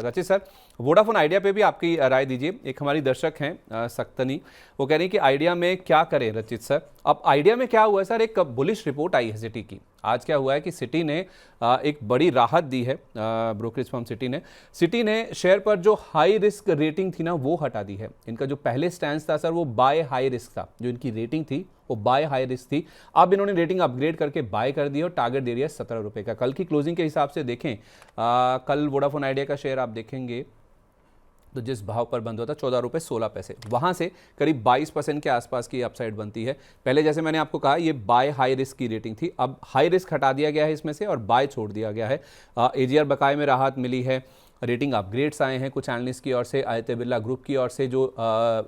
रचित sir, Vodafone idea पे भी आपकी राय दीजिए। एक हमारी दर्शक हैं सक्तनी, वो कह रही हैं कि आइडिया में क्या करें रचित सर। अब आइडिया में क्या हुआ है सर, एक बुलिश रिपोर्ट आई है सिटी की। आज क्या हुआ है कि सिटी ने एक बड़ी राहत दी है, ब्रोकरेज फर्म सिटी ने शेयर पर जो हाई रिस्क रेटिंग थी ना वो हटा दी है। इनका जो पहले स्टैंड था सर वो बाय हाई रिस्क था, जो इनकी रेटिंग थी वो बाय हाई रिस्क थी। अब इन्होंने रेटिंग अपग्रेड करके बाय कर दी और टारगेट दे दिया है 17 रुपये का। कल की क्लोजिंग के हिसाब से देखें, कल वोडाफोन आइडिया का शेयर आप देखेंगे तो जिस भाव पर बंद होता 14 रुपये 16 पैसे, वहाँ से करीब 22% के आसपास की अपसाइड बनती है। पहले जैसे मैंने आपको कहा ये बाय हाई रिस्क की रेटिंग थी, अब हाई रिस्क हटा दिया गया है इसमें से और बाय छोड़ दिया गया है। एजीआर बकाये में राहत मिली है, रेटिंग अपग्रेड्स आए हैं कुछ एनालिस्ट की ओर से, आदित्य बिरला ग्रुप की ओर से जो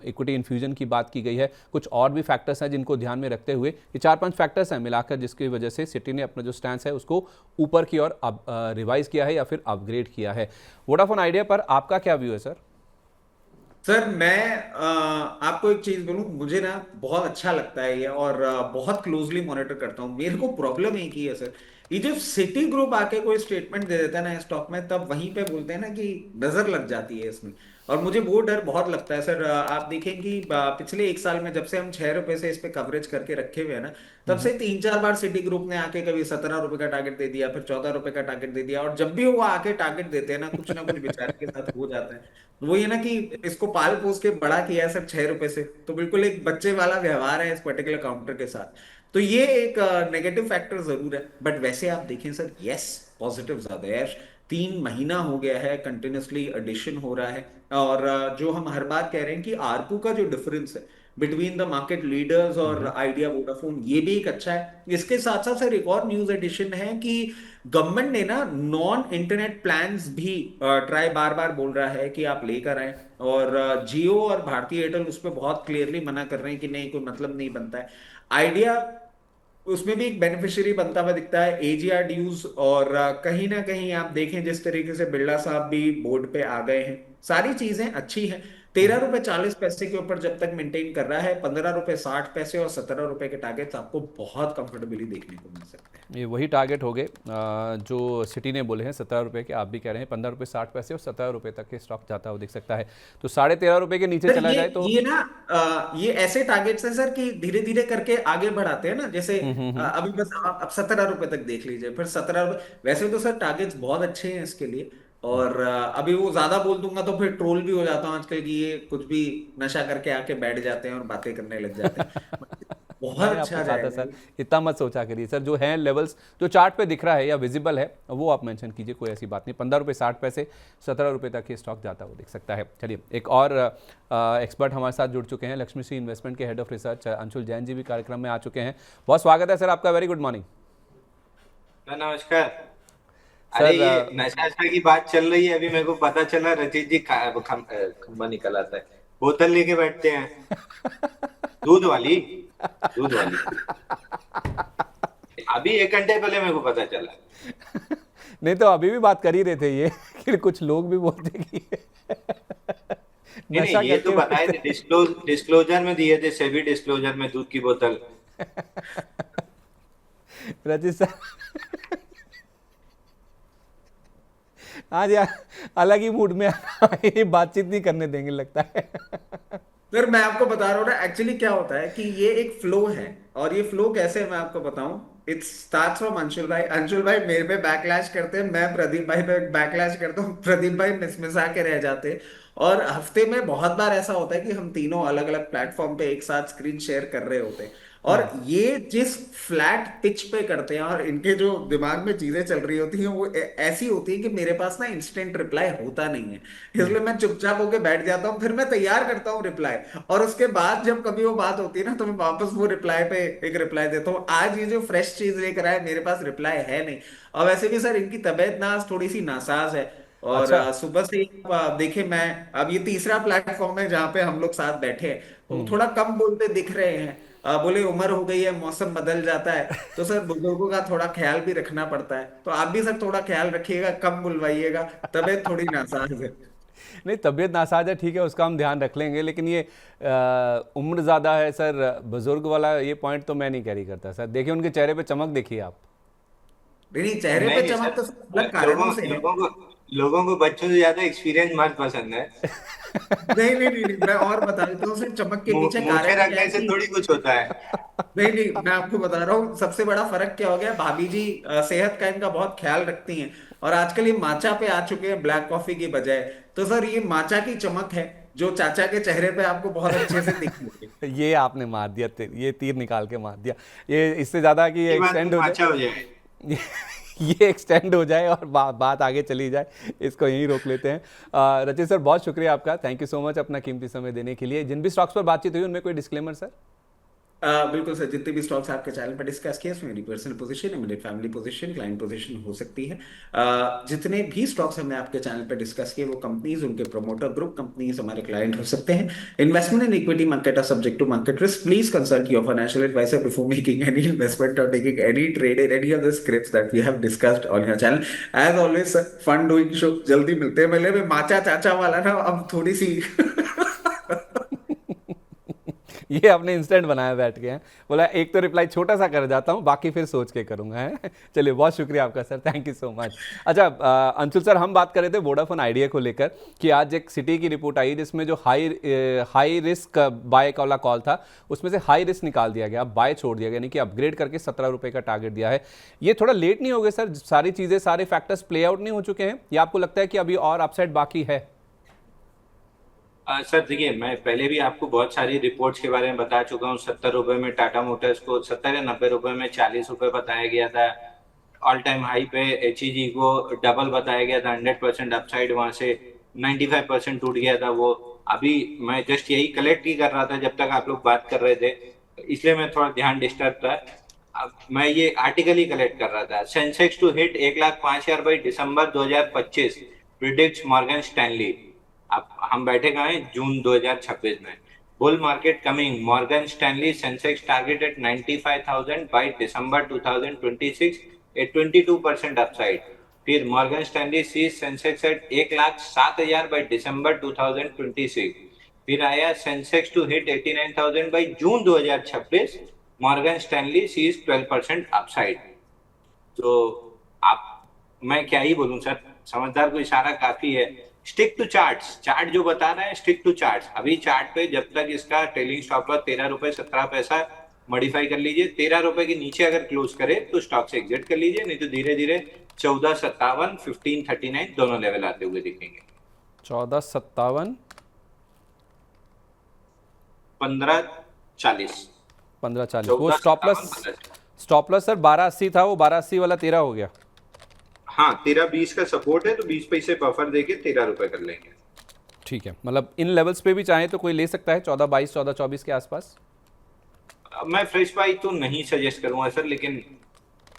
इक्विटी इन्फ्यूजन की बात की गई है। कुछ और भी फैक्टर्स हैं जिनको ध्यान में रखते हुए ये 4-5 फैक्टर्स हैं मिलाकर, जिसकी वजह से सिटी ने अपना जो स्टैंड है उसको ऊपर की ओर रिवाइज किया है या फिर अपग्रेड किया है। वोडाफोन आइडिया पर आपका क्या व्यू है सर? सर मैं आपको एक चीज बोलूं, मुझे ना बहुत अच्छा लगता है ये, और बहुत क्लोजली मॉनिटर करता हूं। मेरे को प्रॉब्लम एक ही है सर, ये जब सिटी ग्रुप आके कोई स्टेटमेंट दे देता है ना स्टॉक में, तब वहीं पे बोलते हैं ना कि नजर लग जाती है इसमें। और मुझे वो डर बहुत लगता है सर। आप देखें कि पिछले एक साल में जब से हम 6 रुपए से इस पे कवरेज करके रखे हुए हैं ना, तब से 3-4 बार सिटी ग्रुप ने आके कभी 17 रुपए का टारगेट दे दिया, फिर 14 रुपए का टारगेट दे दिया। और जब भी वो आके टारगेट देते हैं ना कुछ बेचारे के साथ हो जाता है। वो ये ना कि इसको पाल पोस के बड़ा किया है सर 6 रुपए से, तो बिल्कुल एक बच्चे वाला व्यवहार है इस पर्टिकुलर काउंटर के साथ। तो ये एक नेगेटिव फैक्टर जरूर है। बट वैसे आप देखें सर, यस, पॉजिटिव ज्यादा है। 3 महीना हो गया है कंटिन्यूसली एडिशन हो रहा है। और जो हम हर बार कह रहे हैं कि आरपू का जो डिफरेंस है बिटवीन द मार्केट लीडर्स और आइडिया वोडाफोन, ये भी एक अच्छा है। इसके साथ साथ सर एक और न्यूज एडिशन है कि गवर्नमेंट ने ना नॉन इंटरनेट प्लान्स भी ट्राई बार बार बोल रहा है कि आप लेकर आए। और जियो और भारतीय एयरटेल उस पर बहुत क्लियरली मना कर रहे हैं कि नहीं, कोई मतलब नहीं बनता है। आइडिया उसमें भी एक बेनिफिशियरी बनता हुआ दिखता है, एजीआर ड्यूज। और कहीं ना कहीं आप देखें जिस तरीके से बिरला साहब भी बोर्ड पे आ गए हैं, सारी चीजें अच्छी हैं। 13 रुपए 40 पैसे के ऊपर जब तक मेंटेन कर रहा है, 15 रुपए 60 पैसे और 17 रुपए के टारगेट्स आपको बहुत कंफर्टेबली देखने को मिल सकते हैं। ये वही टारगेट हो गए जो सिटी ने बोले हैं 17 रुपये के, आप भी कह रहे हैं 15 रुपये 60 पैसे और 17 रुपये तक के स्टॉक जाता हुआ दिख सकता है। तो 13.5 रुपये के नीचे सर चला जाए तो ये ना ये ऐसे टारगेट्स हैं सर कि धीरे धीरे करके आगे बढ़ाते हैं ना। जैसे हम्म। अभी बस आप अब 17 रुपए तक देख लीजिए, फिर 17 रुपए। वैसे तो सर टारगेट्स बहुत अच्छे हैं इसके लिए। और अभी वो ज्यादा बोल दूंगा तो फिर ट्रोल भी हो जाता हूँ आजकल की, ये कुछ भी नशा करके आके बैठ जाते हैं और बातें करने लग जाते हैं। बहुत मैंने आपको अच्छा कहा था जाएगा सर, ये। इतना मत सोचा करिए सर। जो है लेवल्स जो चार्ट पे दिख रहा है या विजिबल है वो आप मेंशन कीजिए, कोई ऐसी बात नहीं। 15 रुपये 60 पैसे 17 रुपये तक ये स्टॉक जाता हुआ दिख सकता है। चलिए, एक और एक्सपर्ट हमारे साथ जुड़ चुके हैं, लक्ष्मी श्री इन्वेस्टमेंट के head of research Anshul Jain ji भी कार्यक्रम में आ चुके हैं। बहुत स्वागत है सर आपका, वेरी गुड मॉर्निंग नमस्कार। अरे सर। ये नशा नशा की बात चल रही है, अभी मेरे को पता चला रचित जी खंबा निकल आता है, बोतल लेके बैठते हैं, दूध वाली, दूध वाली। अभी 1 घंटे पहले मेरे को पता चला। नहीं तो अभी भी बात कर ही रहे थे ये कि कुछ लोग भी बोलते कि नहीं नशा नहीं, ये तो करके बताए बैठते। थे, डिस्क्लोजर में दिए थे, सेबी डिस्क्लोजर में दूध की बोतल। रचित सर आज यार अलग ही मूड में ये बातचीत नहीं करने देंगे लगता है। सर मैं आपको बता रहा हूँ ना, एक्चुअली क्या होता है कि ये एक फ्लो है। और ये फ्लो कैसे है मैं आपको बताऊं। इट स्टार्ट्स फ्रॉम अंशुल भाई। अंशुल भाई मेरे पे बैकलैश करते हैं, मैं प्रदीप भाई पे बैकलैश करता हूँ, प्रदीप भाई मिसमिसा के रह जाते हैं। और हफ्ते में बहुत बार ऐसा होता है कि हम तीनों अलग अलग प्लेटफॉर्म पे एक साथ स्क्रीन शेयर कर रहे होते हैं। और ये जिस फ्लैट पिच पे करते हैं और इनके जो दिमाग में चीजें चल रही होती हैं वो ऐसी होती है कि मेरे पास ना इंस्टेंट रिप्लाई होता नहीं है। इसलिए मैं चुपचाप होके बैठ जाता हूँ, फिर मैं तैयार करता हूँ रिप्लाई। और उसके बाद जब कभी वो बात होती है ना, तो मैं वापस वो रिप्लाई पे एक रिप्लाई देता हूँ। आज ये जो फ्रेश चीज लेकर आए, मेरे पास रिप्लाई है नहीं। और वैसे भी सर इनकी तबीयत ना आज थोड़ी सी नासाज है। और अच्छा। सुबह से देखे, मैं अब ये तीसरा प्लेटफॉर्म है जहाँ पे हम लोग साथ बैठे हैं, तो हम्म। थोड़ा कम बोलते दिख रहे हैं। बोले उम्र हो गई है, मौसम बदल जाता है, तो सर बुजुर्गों का थोड़ा ख्याल भी रखना पड़ता है। तो आप भी सर थोड़ा ख्याल रखिएगा, कम बुलवाइएगा, तबीयत थोड़ी नासाज है। नहीं, तबीयत नासाज है ठीक है, उसका हम ध्यान रख लेंगे, लेकिन ये उम्र ज़्यादा है सर, बुजुर्ग वाला ये पॉइंट तो मैं नहीं कैरी करता सर। देखिए उनके चेहरे पे चमक देखिए आप। नहीं नहीं, चेहरे नहीं पे नहीं चमक सर, तो सब अलग कारणों लोगों से है। लोगों को लोगों को बच्चों से ज्यादा एक्सपीरियंस माल पसंद है। नहीं नहीं नहीं नहीं, मैं और बता देता हूँ सिर्फ चमक के पीछे मुंह पे कारण क्या है रखने से कि थोड़ी कुछ होता है। नहीं नहीं, मैं आपको बता रहा हूँ सबसे बड़ा फर्क क्या हो गया। भाभी जी सेहत का इनका बहुत ख्याल रखती हैं, और आजकल ये माचा पे आ चुके हैं ब्लैक कॉफी की बजाय। तो सर ये माचा की चमक है जो चाचा के चेहरे पे आपको बहुत अच्छे से दिख रही है। ये आपने मार दिया, ये तीर निकाल के मार दिया। ये इससे ज़्यादा कि ये की बात तो एक्सटेंड हो माचा जाए, हो जाए। ये एक्सटेंड हो जाए और बात आगे चली जाए, इसको यहीं रोक लेते हैं। रचित सर, बहुत शुक्रिया आपका, थैंक यू सो मच अपना कीमती समय देने के लिए। जिन भी स्टॉक्स पर बातचीत हुई उनमें कोई डिस्क्लेमर सर? बिल्कुल सर, जितने भी स्टॉक्स आपके चैनल पर डिस्कस किए उसमें मेरी personal position, immediate family position, client position हो सकती है। जितने भी स्टॉक्स हमने आपके चैनल पर डिस्कस किए वो कंपनीज, उनके प्रोमोटर ग्रुप कंपनीज हमारे क्लाइंट हो सकते हैं। Investment in equity market are subject to market risk. Please consult your financial advisor before making any investment और taking any trade in any of the scripts that we have discussed on your channel. As always sir, fun doing show. जल्दी मिलते हैं। पहले में माचा चाचा वाला ना अब थोड़ी सी ये आपने इंस्टेंट बनाया बैठ के हैं, बोला एक तो रिप्लाई छोटा सा कर जाता हूँ, बाकी फिर सोच के करूँगा है। चलिए, बहुत शुक्रिया आपका sir, thank you so much. अच्छा अंशुल सर, हम बात कर रहे थे वोडाफोन आइडिया को लेकर कि आज एक सिटी की रिपोर्ट आई जिसमें जो हाई रिस्क बाय वाला कॉल था उसमें से हाई रिस्क निकाल दिया गया, बाय छोड़ दिया गया, यानी कि अपग्रेड करके 17 रुपये का टारगेट दिया है। ये थोड़ा लेट नहीं हो गया सर? सारी चीज़ें, सारे फैक्टर्स प्ले आउट नहीं हो चुके हैं, या आपको लगता है कि अभी और अपसाइड बाकी है? सर देखिए, मैं पहले भी आपको बहुत सारी रिपोर्ट्स के बारे में बता चुका हूँ। 70 रुपए में टाटा मोटर्स को 70 या 90 रुपए में 40 रुपए बताया गया था। ऑल टाइम हाई पे HEG को डबल बताया गया था, 100% अपसाइड, वहां से 95% टूट गया था वो। अभी मैं जस्ट यही कलेक्ट ही कर रहा था जब तक आप लोग बात कर रहे थे, इसलिए मैं थोड़ा ध्यान डिस्टर्ब था। अब मैं ये आर्टिकल ही कलेक्ट कर रहा था। Sensex to hit 1,05,000 by December 2025 predicts Morgan Stanley. अब हम बैठे कहाँ हैं? जून 2026 में। Bull market coming, Morgan Stanley Sensex target at 95,000 by December 2026 at 22% upside. फिर Morgan Stanley sees Sensex at 1,07,000 by December 2026। फिर आया Sensex to hit 89,000 by June 2026, Morgan Stanley sees 12% upside. तो आप, मैं क्या ही बोलूं सर, समझदार को इशारा काफी है। स्टिक टू चार्ट्स, चार्ट जो बता रहा है स्टिक टू चार्ट्स। अभी चार्ट पे जब तक इसका ट्रेलिंग स्टॉप लॉस 13 रुपए 17 पैसा मॉडिफाई कर लीजिए, 13 रुपए के नीचे अगर क्लोज करे तो स्टॉक से एग्जिट कर लीजिए, नहीं तो धीरे धीरे 14,57 1539 दोनों लेवल आते हुए दिखेंगे। 14,57 1540, 15,40 वो 14,57 1540। स्टॉप लॉस सर 12,80 था, वो 12,80 वाला 13 हो गया। हाँ, 13-20 का सपोर्ट है तो 20 पैसे बफर देके 13 रुपए कर लेंगे। ठीक है, मतलब इन लेवल्स पे भी चाहे तो कोई ले सकता है 14,22 14,24 के आसपास? मैं फ्रेश बाई तो नहीं सजेस्ट करूंगा सर, लेकिन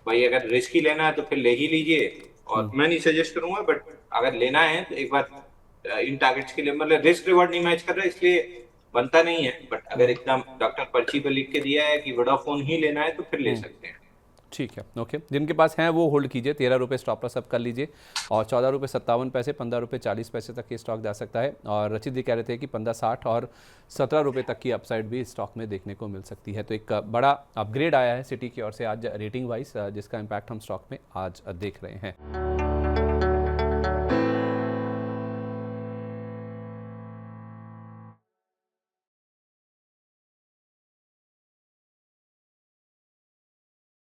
भाई अगर रिस्क ही लेना है तो फिर ले ही लीजिए, और मैं नहीं सजेस्ट करूंगा। बट अगर लेना है तो एक बार इन टारगेट्स के लिए, मतलब रिस्क रिवॉर्ड नहीं मैच कर रहा है इसलिए बनता नहीं है। बट अगर एकदम डॉक्टर पर्ची पे लिख के दिया है कि वोडाफोन ही लेना है तो फिर ले सकते हैं। ठीक है, ओके, जिनके पास हैं वो होल्ड कीजिए, 13 रुपये स्टॉप लॉस सब कर लीजिए, और 14 रुपये 57 पैसे 15 रुपये 40 पैसे तक ये स्टॉक जा सकता है। और रचित जी कह रहे थे कि 15.60 और 17 रुपये तक की अपसाइड भी स्टॉक में देखने को मिल सकती है। तो एक बड़ा अपग्रेड आया है सिटी की ओर से आज रेटिंग वाइज, जिसका इम्पैक्ट हम स्टॉक में आज देख रहे हैं।